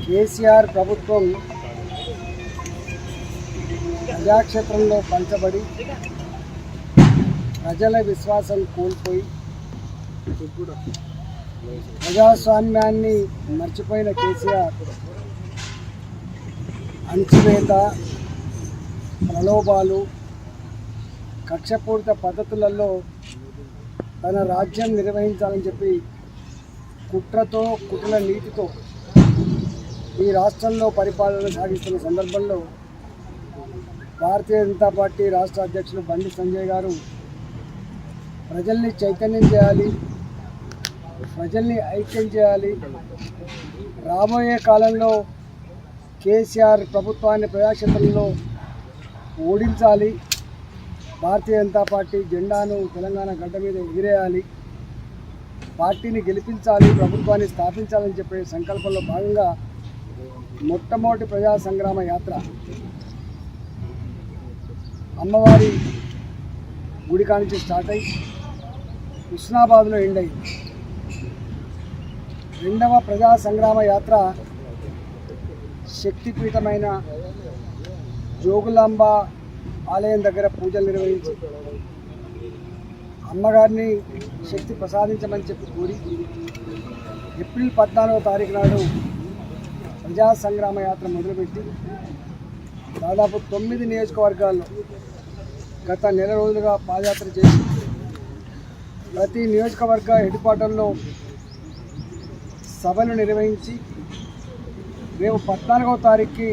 కేసీఆర్ ప్రభుత్వం ప్రజాక్షేత్రంలో పంచబడి ప్రజల విశ్వాసం కోల్పోయి ప్రజాస్వామ్యాన్ని మర్చిపోయిన కేసీఆర్ అణచివేత, ప్రలోభాలు, కక్షపూరిత పద్ధతులలో తన రాజ్యం నిర్వహించాలని చెప్పి కుట్రతో కుట్రల నీతితో ఈ రాష్ట్రంలో పరిపాలన సాగిస్తున్న సందర్భంలో భారతీయ జనతా పార్టీ రాష్ట్ర అధ్యక్షులు బండి సంజయ్ గారు ప్రజల్ని చైతన్యం చేయాలి, ప్రజల్ని ఐక్యం చేయాలి, రాబోయే కాలంలో కేసీఆర్ ప్రభుత్వాన్ని ప్రజాక్షేత్రంలో ఓడించాలి, భారతీయ జనతా పార్టీ జెండాను తెలంగాణ గడ్డ మీద ఎగిరేయాలి, పార్టీని గెలిపించాలి, ప్రభుత్వాన్ని స్థాపించాలని చెప్పే సంకల్పంలో భాగంగా మొట్టమొదటి ప్రజా సంగ్రామ యాత్ర అమ్మవారి గుడి కానించి స్టార్ట్ అయ్యి హుస్నాబాద్లో ఎండ్ అయింది. రెండవ ప్రజా సంగ్రామ యాత్ర శక్తిపీఠమైన జోగులాంబ ఆలయం దగ్గర పూజలు నిర్వహించి అమ్మగారిని శక్తి ప్రసాదించమని చెప్పి కోరి ఏప్రిల్ 14వ తారీఖు నాడు ప్రజా సంగ్రామ యాత్ర మొదలుపెట్టి దాదాపు 9 నియోజకవర్గాల్లో గత నెల రోజులుగా పాదయాత్ర చేసి ప్రతి నియోజకవర్గ హెడ్ క్వార్టర్లో సభలు నిర్వహించి రేపు 14వ తారీఖుకి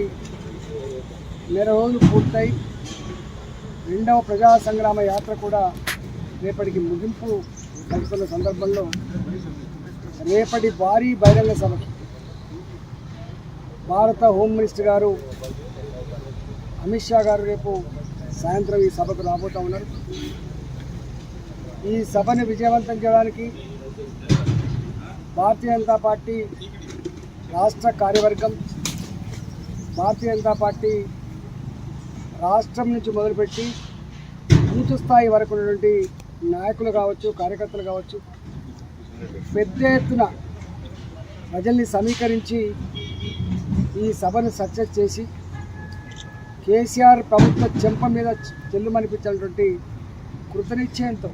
నెల రోజులు పూర్తయి రెండవ ప్రజా సంగ్రామ యాత్ర కూడా రేపటికి ముగింపు కలుపుతున్న సందర్భంలో రేపటి భారీ బహిరంగ సభకి భారత హోమ్ మినిస్టర్ గారు అమిత్ షా గారు రేపు సాయంత్రం ఈ సభకు రాబోతూ ఉన్నారు. ఈ సభను విజయవంతం చేయడానికి భారతీయ జనతా పార్టీ రాష్ట్ర కార్యవర్గం, భారతీయ జనతా పార్టీ రాష్ట్రం నుంచి మొదలుపెట్టి బూత్ స్థాయి వరకు ఉన్నటువంటి నాయకులు కావచ్చు, కార్యకర్తలు కావచ్చు, పెద్ద ఎత్తున ప్రజల్ని సమీకరించి ఈ సభను సక్సెస్ చేసి కేసీఆర్ ప్రభుత్వ చెంప మీద చెల్లుమనిపించినటువంటి కృతనిశ్చయంతో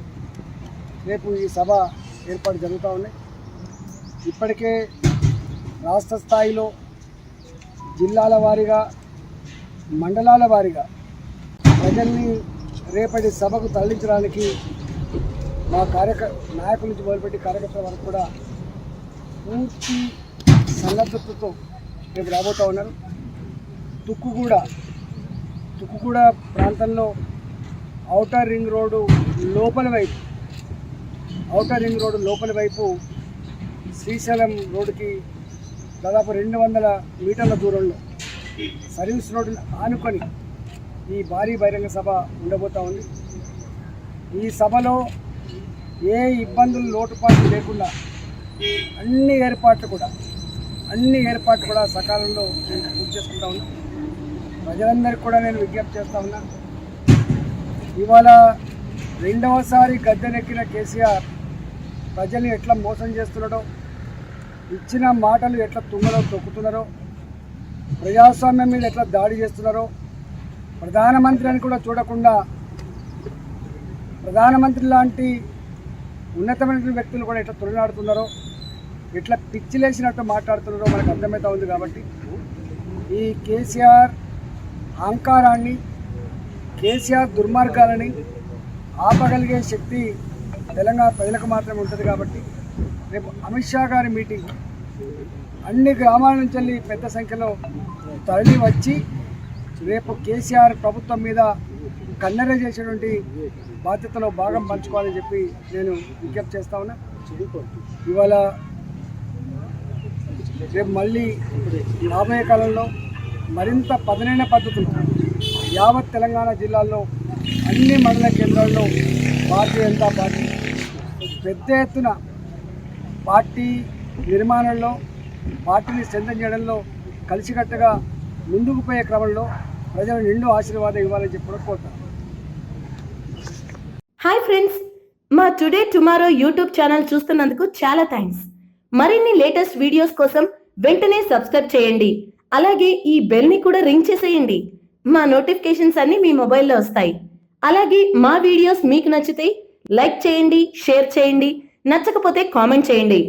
రేపు ఈ సభ ఏర్పాటు జరుగుతూ ఉన్నాయి. ఇప్పటికే రాష్ట్ర స్థాయిలో జిల్లాల వారీగా, మండలాల వారీగా ప్రజల్ని రేపటి సభకు తరలించడానికి మా నాయకుల నుంచి మొదలుపెట్టి కార్యకర్తల వరకు కూడా పూర్తి సన్నద్ధతతో రేపు రాబోతూ ఉన్నారు. తుక్కుగూడ ప్రాంతంలో ఔటర్ రింగ్ రోడ్డు లోపలి వైపు శ్రీశైలం రోడ్డుకి దాదాపు 200 మీటర్ల దూరంలో సర్వీస్ రోడ్డుని ఆనుకొని ఈ భారీ బహిరంగ సభ ఉండబోతూ ఉంది. ఈ సభలో ఏ ఇబ్బందులు, లోటుపాట్లు లేకుండా అన్ని ఏర్పాట్లు కూడా సకాలంలో నేను పూర్తి చేసుకుంటా ఉన్నా. ప్రజలందరికీ కూడా నేను విజ్ఞప్తి చేస్తూ ఉన్నా, ఇవాళ రెండవసారి గద్దెనెక్కిన కేసీఆర్ ప్రజల్ని ఎట్లా మోసం చేస్తున్నాడో, ఇచ్చిన మాటలు ఎట్లా తుంగలో తొక్కుతున్నారో, ప్రజాస్వామ్యం మీద ఎట్లా దాడి చేస్తున్నారో, ప్రధానమంత్రి అని కూడా చూడకుండా ప్రధానమంత్రి లాంటి ఉన్నతమైన వ్యక్తులు కూడా ఎట్లా తొలినాడుతున్నారో, ఎట్లా పిచ్చిలేసినట్టు మాట్లాడుతున్నారో మనకు అర్థమవుతా ఉంది. కాబట్టి ఈ కేసీఆర్ అహంకారాన్ని, కేసీఆర్ దుర్మార్గాలని ఆపగలిగే శక్తి తెలంగాణ ప్రజలకు మాత్రమే ఉంటుంది. కాబట్టి రేపు అమిత్ షా గారి మీటింగ్ అన్ని గ్రామాల నుంచి వెళ్ళి పెద్ద సంఖ్యలో తరలి వచ్చి రేపు కేసీఆర్ ప్రభుత్వం మీద కన్నెర చేసేటువంటి బాధ్యతలో భాగం పంచుకోవాలని చెప్పి నేను విజ్ఞప్తి చేస్తా ఉన్నా. ఇవాళ రేపు మళ్ళీ రాబోయే కాలంలో మరింత పదునైన పద్ధతులు యావత్ తెలంగాణ జిల్లాల్లో అన్ని మండల కేంద్రాల్లో భారతీయ జనతా పార్టీ పెద్ద ఎత్తున పార్టీ నిర్మాణంలో, పార్టీని స్ట్రెంథెన్ చేయడంలో కలిసికట్టుగా ముందుకు పోయే క్రమంలో ప్రజల నిండు ఆశీర్వాదం ఇవ్వాలని చెప్పి కోరుతాను. హాయ్ ఫ్రెండ్స్, మా టుడే టుమారో యూట్యూబ్ ఛానల్ చూస్తున్నందుకు చాలా థ్యాంక్స్. మరిన్ని లేటెస్ట్ వీడియోస్ కోసం వెంటనే సబ్స్క్రైబ్ చేయండి. అలాగే ఈ బెల్ ని కూడా రింగ్ చేసేయండి. మా నోటిఫికేషన్స్ అన్ని మీ మొబైల్లో వస్తాయి. అలాగే మా వీడియోస్ మీకు నచ్చితే లైక్ చేయండి, షేర్ చేయండి, నచ్చకపోతే కామెంట్ చేయండి.